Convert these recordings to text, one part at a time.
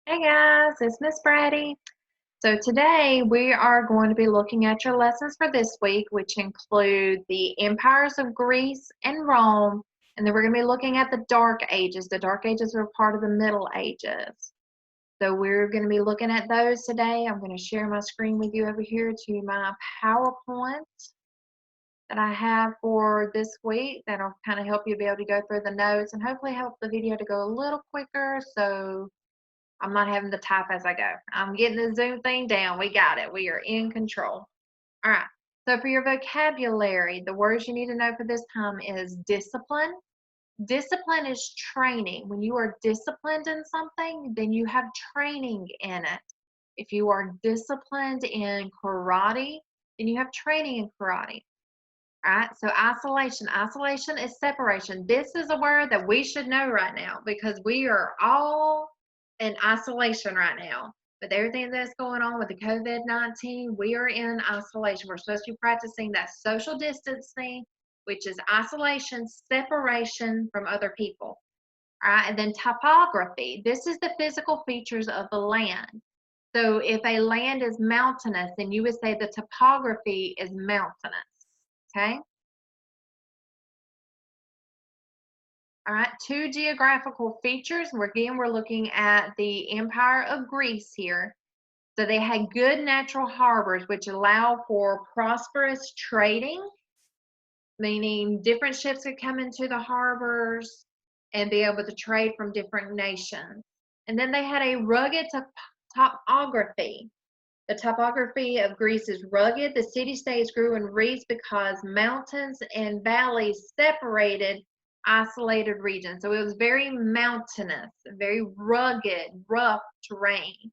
Hey guys, it's Miss Brady. So today we are going to be looking at your lessons for this week, which include the empires of Greece and Rome, and then we're going to be looking at the Dark Ages. The Dark Ages were part of the Middle Ages. So we're going to be looking at those today. I'm going to share my screen with you over here to my PowerPoint that I have for this week. That'll kind of help you be able to go through the notes and hopefully help the video to go a little quicker so I'm not having to type as I go. I'm getting the Zoom thing down. We got it. We are in control. All right. So for your vocabulary, the words you need to know for this time is discipline. Discipline is training. When you are disciplined in something, then you have training in it. If you are disciplined in karate, then you have training in karate. All right. So isolation. Isolation is separation. This is a word that we should know right now because we are all in isolation right now. With everything that's going on with the COVID-19, we are in isolation. We're supposed to be practicing that social distancing, which is isolation, separation from other people. All right. And then topography. This is the physical features of the land. So if a land is mountainous, then you would say the topography is mountainous. Okay. All right, two geographical features. We're looking at the Empire of Greece here. So they had good natural harbors, which allow for prosperous trading, meaning different ships could come into the harbors and be able to trade from different nations. And then they had a rugged topography. The topography of Greece is rugged. The city-states grew in reefs because mountains and valleys separated isolated regions. So it was very mountainous, very rugged, rough terrain.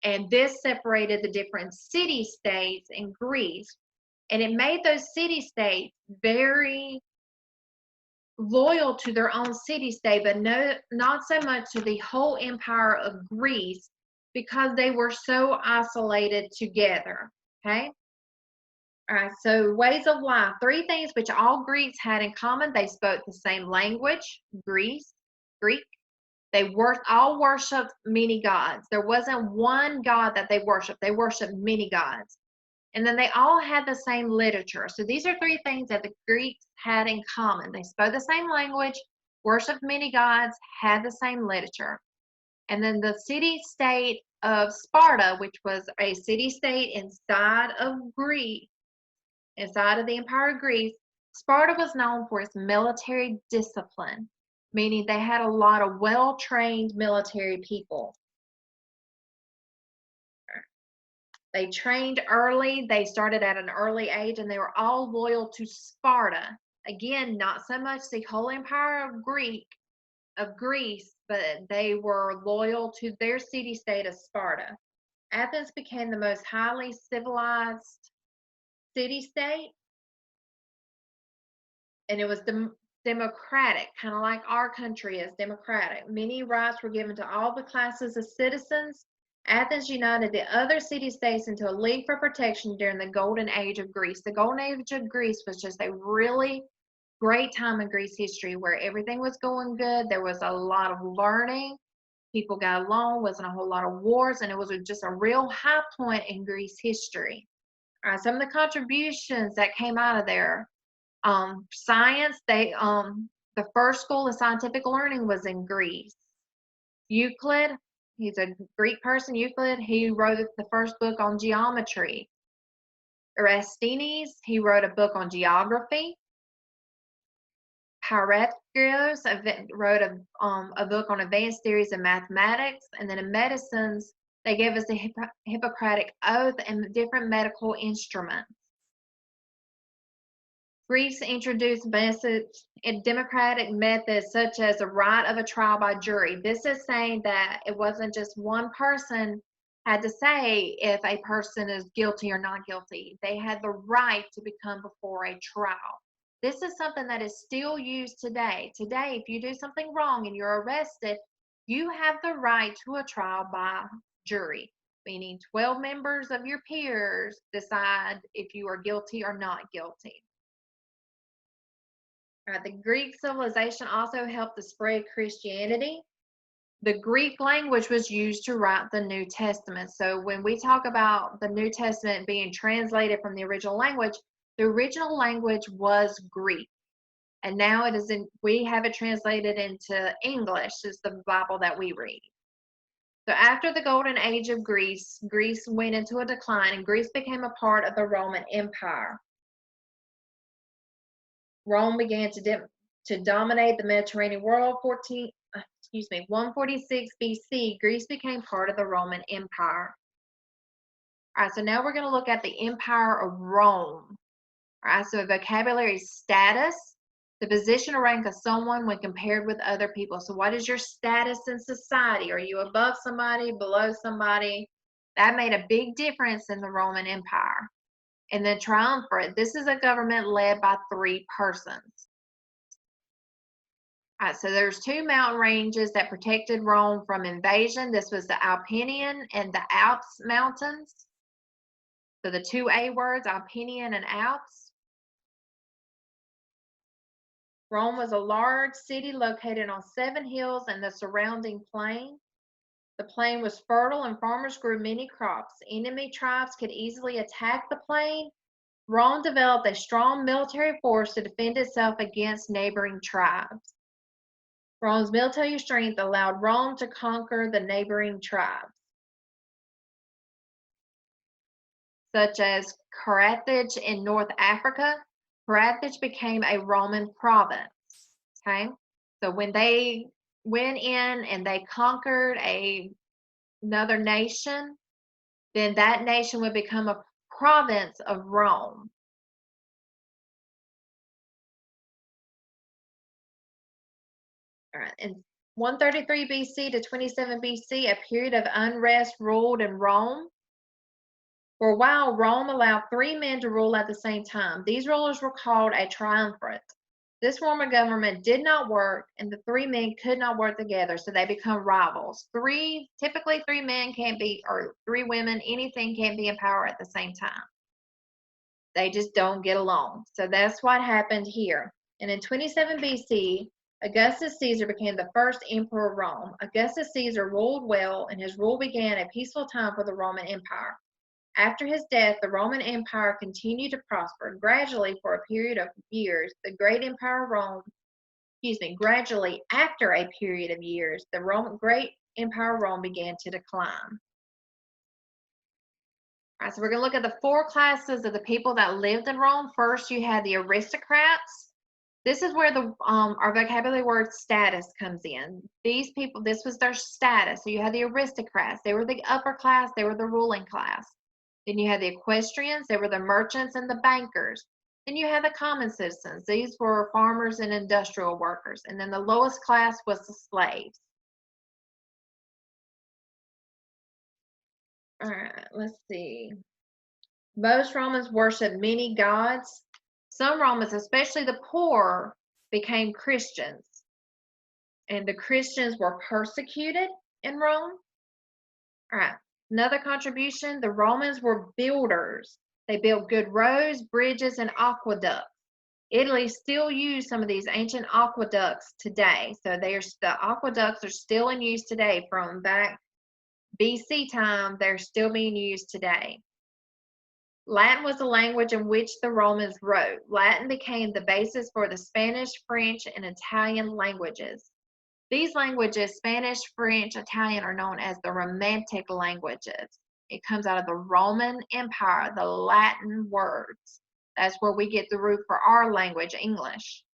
And this separated the different city-states in Greece. And it made those city-states very loyal to their own city-state, but not so much to the whole empire of Greece because they were so isolated together. Okay. All right. So ways of life. Three things which all Greeks had in common. They spoke the same language, Greek. They all worshipped many gods. There wasn't one god that they worshiped. They worshiped many gods. And then they all had the same literature. So these are three things that the Greeks had in common. They spoke the same language, worshiped many gods, had the same literature. And then the city-state of Sparta, which was a city-state inside of Greece, inside of the Empire of Greece, Sparta was known for its military discipline, meaning they had a lot of well-trained military people. They trained early, they started at an early age, and they were all loyal to Sparta. Again, not so much the whole empire of Greece, but they were loyal to their city-state of Sparta. Athens became the most highly civilized city-state, and it was democratic, kind of like our country is democratic. Many rights were given to all the classes of citizens. Athens united the other city-states into a league for protection during the golden age of Greece. The golden age of Greece was just a really great time in Greece history where everything was going good. There was a lot of learning. People got along, wasn't a whole lot of wars, and it was just a real high point in Greece history. All right, some of the contributions that came out of there. Science, the first school of scientific learning was in Greece. Euclid, he's a Greek person. Euclid, he wrote the first book on geometry. Eratosthenes, he wrote a book on geography. Pythagoras wrote a book on advanced theories of mathematics. And then in medicines, they gave us the Hippocratic Oath and different medical instruments. Greece introduced democratic methods such as the right of a trial by jury. This is saying that it wasn't just one person had to say if a person is guilty or not guilty. They had the right to become before a trial. This is something that is still used today. Today, if you do something wrong and you're arrested, you have the right to a trial by jury, meaning 12 members of your peers decide if you are guilty or not guilty. The Greek civilization also helped to spread Christianity. The Greek language was used to write the New Testament. So when we talk about the New Testament being translated from the original language was Greek. And now we have it translated into English, is the Bible that we read. So after the golden age of Greece, Greece went into a decline and Greece became a part of the Roman Empire. Rome began to dominate the Mediterranean world. 146 BC, Greece became part of the Roman Empire. All right, so now we're going to look at the Empire of Rome. All right, so vocabulary status, the position or rank of someone when compared with other people. So what is your status in society? Are you above somebody, below somebody? That made a big difference in the Roman Empire. And then triumvirate, this is a government led by 3 persons. All right, so there's 2 mountain ranges that protected Rome from invasion. This was the Alpinian and the Alps mountains. So the 2 A words, Alpinian and Alps. Rome was a large city located on 7 hills and the surrounding plain. The plain was fertile and farmers grew many crops. Enemy tribes could easily attack the plain. Rome developed a strong military force to defend itself against neighboring tribes. Rome's military strength allowed Rome to conquer the neighboring tribes, such as Carthage in North Africa. Carthage became a Roman province. Okay, so when they went in and they conquered another nation, then that nation would become a province of Rome. All right, in 133 BC to 27 BC, a period of unrest ruled in Rome. For a while, Rome allowed 3 men to rule at the same time. These rulers were called a triumvirate. This form of government did not work, and the 3 men could not work together, so they become rivals. Typically 3 men can't be, or 3 women, anything can't be in power at the same time. They just don't get along. So that's what happened here. And in 27 BC, Augustus Caesar became the first emperor of Rome. Augustus Caesar ruled well, and his rule began a peaceful time for the Roman Empire. After his death, the Roman Empire continued to prosper. Gradually, for a period of years, gradually after a period of years, the great Empire of Rome began to decline. All right, so we're going to look at the 4 classes of the people that lived in Rome. First, you had the aristocrats. This is where our vocabulary word status comes in. These people, this was their status. So you had the aristocrats. They were the upper class. They were the ruling class. Then you had the equestrians. They were the merchants and the bankers. Then you had the common citizens. These were farmers and industrial workers. And then the lowest class was the slaves. All right, let's see. Most Romans worshiped many gods. Some Romans, especially the poor, became Christians. And the Christians were persecuted in Rome. All right, another contribution, the Romans were builders. They built good roads, bridges, and aqueducts. Italy still uses some of these ancient aqueducts today. So the aqueducts are still in use today from back BC time. They're still being used today. Latin was the language in which the Romans wrote. Latin became the basis for the Spanish, French, and Italian languages. These languages, Spanish, French, Italian, are known as the Romantic languages. It comes out of the Roman Empire, the Latin words. That's where we get the root for our language, English.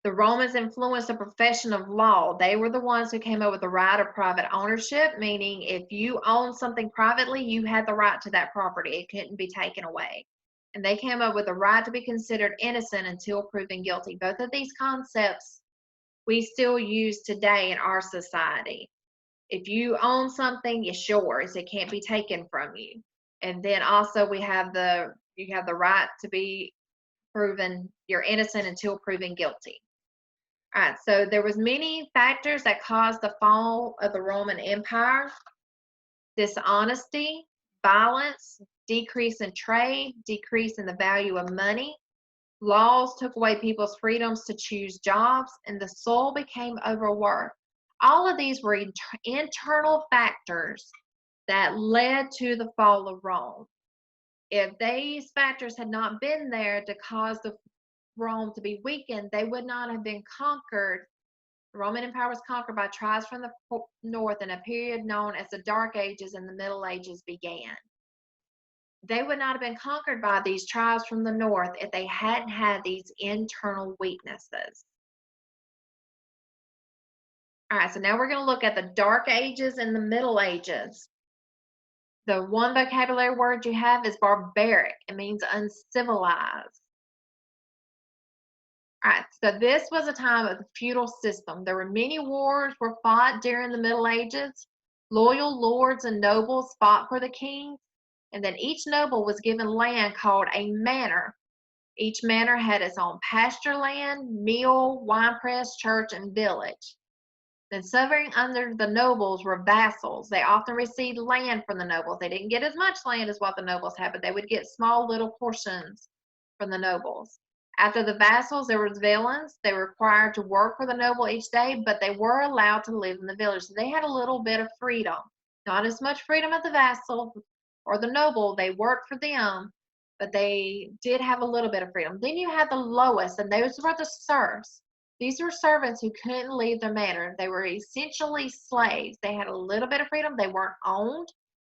The Romans influenced the profession of law. They were the ones who came up with the right of private ownership, meaning if you own something privately, you had the right to that property. It couldn't be taken away. And they came up with the right to be considered innocent until proven guilty. Both of these concepts we still use today in our society. If you own something, it's yours. It can't be taken from you. And then also you have the right to be proven you're innocent until proven guilty. All right, so there was many factors that caused the fall of the Roman Empire. Dishonesty, violence, decrease in trade, decrease in the value of money. Laws took away people's freedoms to choose jobs, and the soil became overworked. All of these were internal factors that led to the fall of Rome. If these factors had not been there to cause the Rome to be weakened, they would not have been conquered. The Roman Empire was conquered by tribes from the north, and a period known as the Dark Ages and the Middle Ages began. They would not have been conquered by these tribes from the north if they hadn't had these internal weaknesses. All right, so now we're going to look at the Dark Ages and the Middle Ages. The one vocabulary word you have is barbaric. It means uncivilized. All right, so this was a time of the feudal system. There were many wars were fought during the Middle Ages. Loyal lords and nobles fought for the king, and then each noble was given land called a manor. Each manor had its own pasture land, mill, winepress, church, and village. Then serving under the nobles were vassals. They often received land from the nobles. They didn't get as much land as what the nobles had, but they would get small little portions from the nobles. After the vassals, there was villeins. They were required to work for the noble each day, but they were allowed to live in the village. So they had a little bit of freedom. Not as much freedom as the vassal or the noble. They worked for them, but they did have a little bit of freedom. Then you had the lowest, and those were the serfs. These were servants who couldn't leave their manor. They were essentially slaves. They had a little bit of freedom. They weren't owned,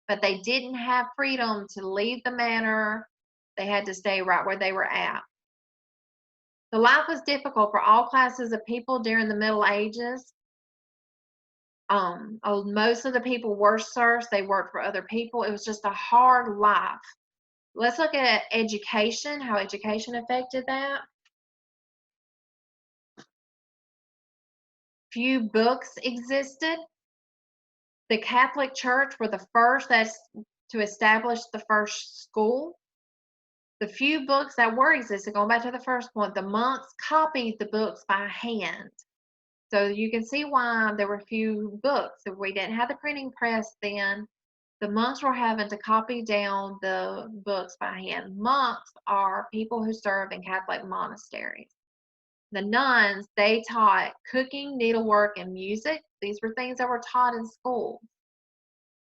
but they didn't have freedom to leave the manor. They had to stay right where they were at. The life was difficult for all classes of people during the Middle Ages. Most of the people were serfs. They worked for other people. It was just a hard life. Let's look at education, how education affected that. Few books existed. The Catholic Church were the first to establish the first school. The few books that were existed, going back to the first one, the monks copied the books by hand. So you can see why there were few books. If we didn't have the printing press then, the monks were having to copy down the books by hand. Monks are people who serve in Catholic monasteries. The nuns, they taught cooking, needlework, and music. These were things that were taught in school.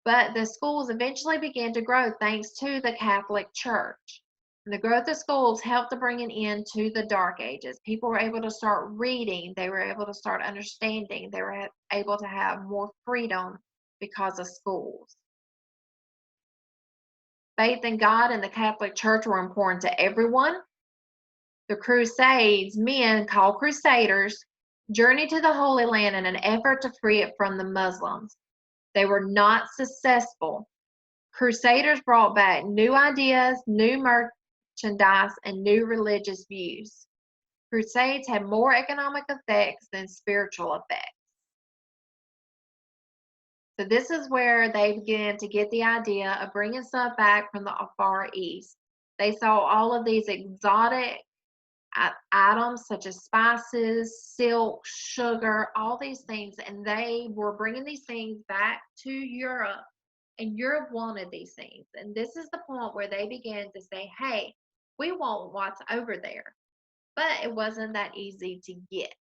But the schools eventually began to grow thanks to the Catholic Church. And the growth of schools helped to bring an end to the Dark Ages. People were able to start reading. They were able to start understanding. They were able to have more freedom because of schools. Faith in God and the Catholic Church were important to everyone. The Crusades, men called Crusaders, journeyed to the Holy Land in an effort to free it from the Muslims. They were not successful. Crusaders brought back new ideas, new merchandise, and new religious views. Crusades had more economic effects than spiritual effects. So this is where they began to get the idea of bringing stuff back from the Far East. They saw all of these exotic items such as spices, silk, sugar, all these things, and they were bringing these things back to Europe, and Europe wanted these things. And this is the point where they began to say, hey, we want what's over there. But it wasn't that easy to get.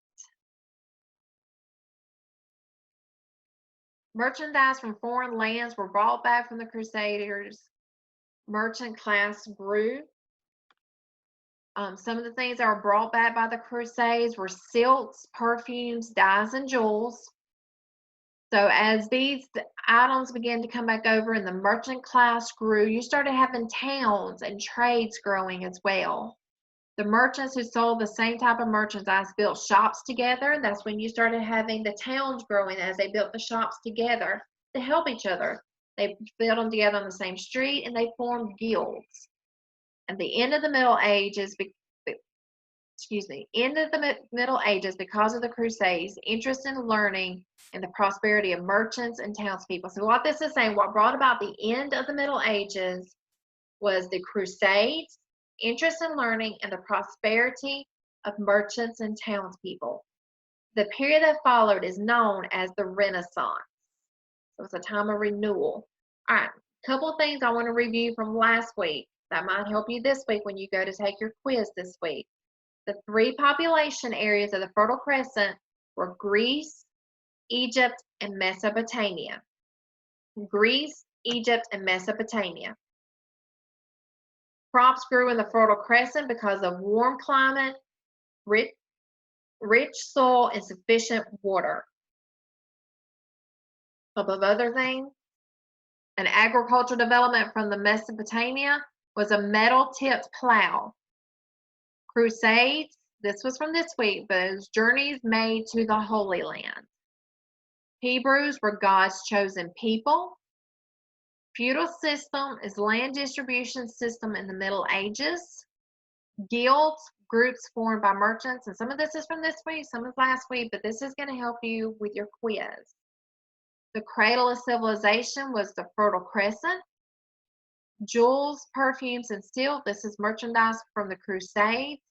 Merchandise from foreign lands were brought back from the Crusaders. Merchant class grew. Some of the things that were brought back by the Crusades were silks, perfumes, dyes, and jewels. So as these items began to come back over and the merchant class grew, you started having towns and trades growing as well. The merchants who sold the same type of merchandise built shops together. That's when you started having the towns growing as they built the shops together to help each other. They built them together on the same street and they formed guilds. At the end of the Middle Ages, Middle Ages, because of the Crusades, interest in learning and the prosperity of merchants and townspeople. So what this is saying, what brought about the end of the Middle Ages was the Crusades, interest in learning, and the prosperity of merchants and townspeople. The period that followed is known as the Renaissance. So it's a time of renewal. All right, a couple of things I want to review from last week that might help you this week when you go to take your quiz this week. The three population areas of the Fertile Crescent were Greece, Egypt, and Mesopotamia. Greece, Egypt, and Mesopotamia. Crops grew in the Fertile Crescent because of warm climate, rich soil, and sufficient water. Above other things, an agricultural development from the Mesopotamia was a metal-tipped plow. Crusades, this was from this week, but it was journeys made to the Holy Land. Hebrews were God's chosen people. Feudal system is land distribution system in the Middle Ages. Guilds, groups formed by merchants, and some of this is from this week, some is last week, but this is going to help you with your quiz. The cradle of civilization was the Fertile Crescent. Jewels, perfumes, and steel, this is merchandise from the Crusades.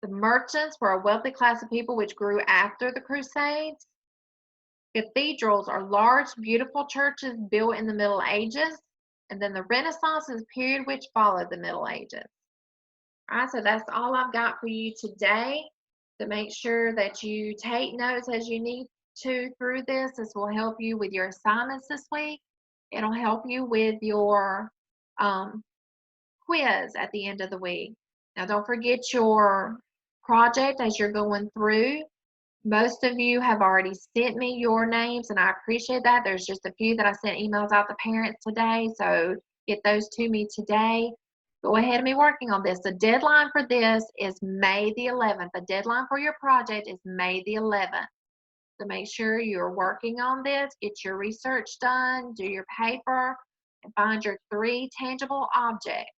The merchants were a wealthy class of people which grew after the Crusades. Cathedrals are large, beautiful churches built in the Middle Ages. And then the Renaissance is a period which followed the Middle Ages. All right, so that's all I've got for you today. To make sure that you take notes as you need to through this. This will help you with your assignments this week. It'll help you with your quiz at the end of the week. Now, don't forget your project as you're going through. Most of you have already sent me your names, and I appreciate that. There's just a few that I sent emails out to parents today, so get those to me today. Go ahead and be working on this. The deadline for this is May the 11th. The deadline for your project is May the 11th. So make sure you're working on this, get your research done, do your paper, and find your 3 tangible objects.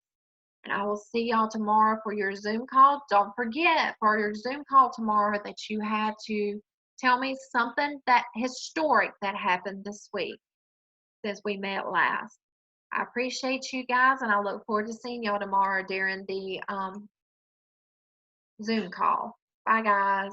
And I will see y'all tomorrow for your Zoom call. Don't forget for your Zoom call tomorrow that you have to tell me something that historic that happened this week since we met last. I appreciate you guys, and I look forward to seeing y'all tomorrow during the Zoom call. Bye, guys.